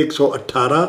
118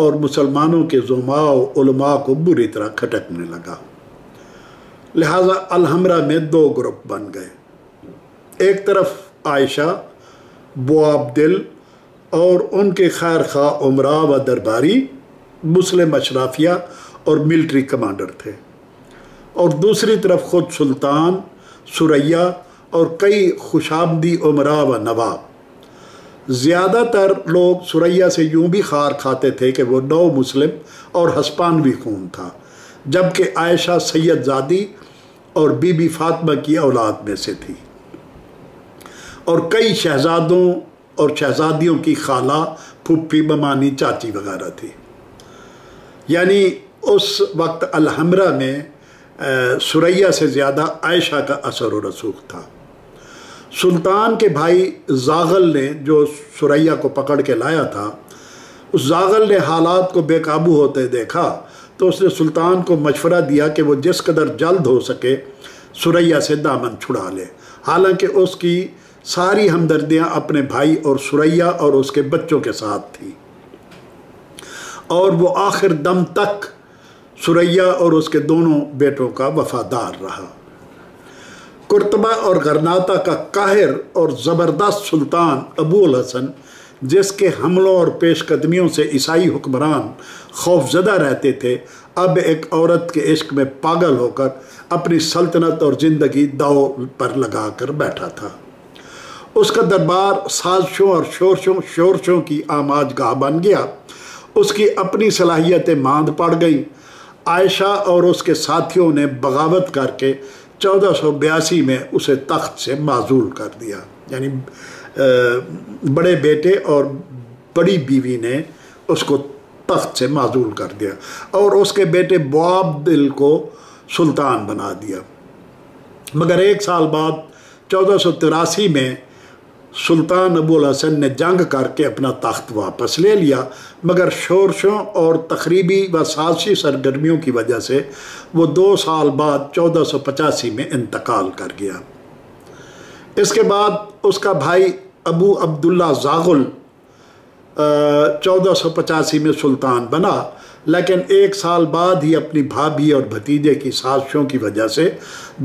اور مسلمانوں کے زعماء و علماء کو بری طرح کھٹکنے لگا، لہٰذا الحمرہ میں دو گروپ بن گئے۔ ایک طرف عائشہ، بوابدل اور ان کے خیر خواہ عمرا و درباری مسلم اشرافیہ اور ملٹری کمانڈر تھے، اور دوسری طرف خود سلطان، ثریا اور کئی خوشامدی عمرا و نواب۔ زیادہ تر لوگ ثریا سے یوں بھی خار کھاتے تھے کہ وہ نو مسلم اور ہسپانوی خون تھا، جبکہ عائشہ سید زادی اور بی بی فاطمہ کی اولاد میں سے تھی، اور کئی شہزادوں اور شہزادیوں کی خالہ، پھپھی، ممانی، چاچی وغیرہ تھی۔ یعنی اس وقت الحمرہ میں ثریا سے زیادہ عائشہ کا اثر و رسوخ تھا۔ سلطان کے بھائی زاغل نے جو ثریا کو پکڑ کے لایا تھا، اس زاغل نے حالات کو بے قابو ہوتے دیکھا تو اس نے سلطان کو مشورہ دیا کہ وہ جس قدر جلد ہو سکے ثریا سے دامن چھڑا لے، حالانکہ اس کی ساری ہمدردیاں اپنے بھائی اور ثریا اور اس کے بچوں کے ساتھ تھی، اور وہ آخر دم تک ثریا اور اس کے دونوں بیٹوں کا وفادار رہا۔ قرطبہ اور غرناطہ کا قاہر اور زبردست سلطان ابو الحسن، جس کے حملوں اور پیش قدمیوں سے عیسائی حکمران خوفزدہ رہتے تھے، اب ایک عورت کے عشق میں پاگل ہو کر اپنی سلطنت اور زندگی داؤ پر لگا کر بیٹھا تھا۔ اس کا دربار سازشوں اور شورشوں کی آماج گاہ بن گیا، اس کی اپنی صلاحیتیں ماند پڑ گئیں۔ عائشہ اور اس کے ساتھیوں نے بغاوت کر کے 1482 میں اسے تخت سے معزول کر دیا، یعنی بڑے بیٹے اور بڑی بیوی نے اس کو تخت سے معزول کر دیا، اور اس کے بیٹے بوابدل کو سلطان بنا دیا۔ مگر ایک سال بعد 1483 میں سلطان ابو الحسن نے جنگ کر کے اپنا تخت واپس لے لیا، مگر شورشوں اور تخریبی و سازشی سرگرمیوں کی وجہ سے وہ 2 سال بعد 1485 میں انتقال کر گیا۔ اس کے بعد اس کا بھائی ابو عبداللہ زاغل 1485 میں سلطان بنا، لیکن 1 سال بعد ہی اپنی بھابھی اور بھتیجے کی سازشوں کی وجہ سے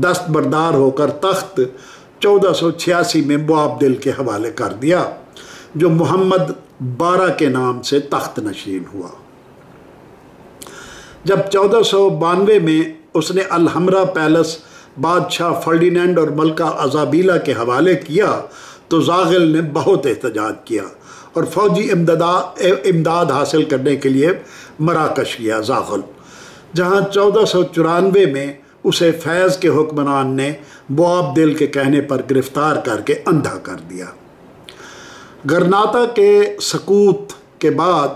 دستبردار ہو کر تخت 1486 میں بوابدل کے حوالے کر دیا، جو محمد 12 کے نام سے تخت نشین ہوا۔ جب 1492 میں اس نے الحمرہ پیلس بادشاہ فرڈینینڈ اور ملکہ ازابیلا کے حوالے کیا تو زاغل نے بہت احتجاج کیا اور فوجی امداد حاصل کرنے کے لیے مراکش گیا زاغل، جہاں 1494 میں اسے فیض کے حکمران نے بوابدل کے کہنے پر گرفتار کر کے اندھا کر دیا۔ غرناطہ کے سقوط کے بعد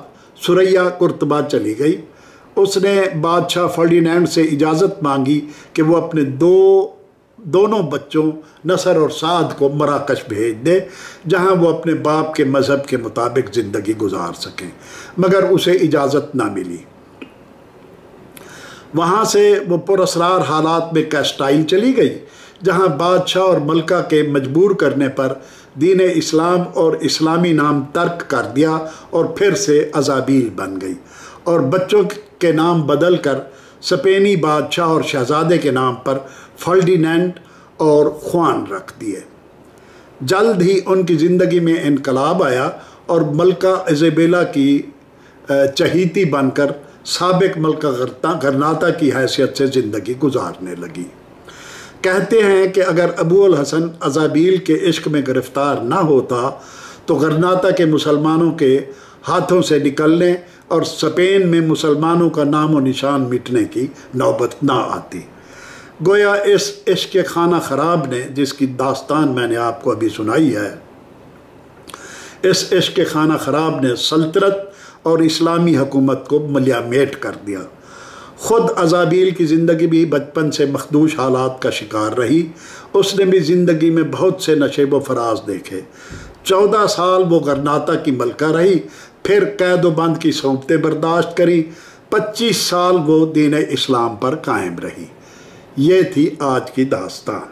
ثریا قرطبہ چلی گئی۔ اس نے بادشاہ فرڈینینڈ سے اجازت مانگی کہ وہ اپنے دونوں بچوں نصر اور سعد کو مراکش بھیج دے، جہاں وہ اپنے باپ کے مذہب کے مطابق زندگی گزار سکیں، مگر اسے اجازت نہ ملی۔ وہاں سے وہ پراسرار حالات میں کیسٹائل چلی گئی، جہاں بادشاہ اور ملکہ کے مجبور کرنے پر دین اسلام اور اسلامی نام ترک کر دیا اور پھر سے ازابیل بن گئی، اور بچوں کے نام بدل کر سپینی بادشاہ اور شہزادے کے نام پر فرڈینینڈ اور خوان رکھ دیے۔ جلد ہی ان کی زندگی میں انقلاب آیا اور ملکہ ایزابیلا کی چہیتی بن کر سابق ملکہ غرناطہ کی حیثیت سے زندگی گزارنے لگی۔ کہتے ہیں کہ اگر ابو الحسن ازابیل کے عشق میں گرفتار نہ ہوتا تو غرناطہ کے مسلمانوں کے ہاتھوں سے نکلنے اور اسپین میں مسلمانوں کا نام و نشان مٹنے کی نوبت نہ آتی۔ گویا اس عشق خانہ خراب نے، جس کی داستان میں نے آپ کو ابھی سنائی ہے، اس عشق خانہ خراب نے سلطنت اور اسلامی حکومت کو ملیا میٹ کر دیا۔ خود ازابیل کی زندگی بھی بچپن سے مخدوش حالات کا شکار رہی۔ اس نے بھی زندگی میں بہت سے نشیب و فراز دیکھے۔ 14 سال وہ غرناطہ کی ملکہ رہی، پھر قید و بند کی صعوبتیں برداشت کری، 25 سال وہ دین اسلام پر قائم رہی۔ یہ تھی آج کی داستان۔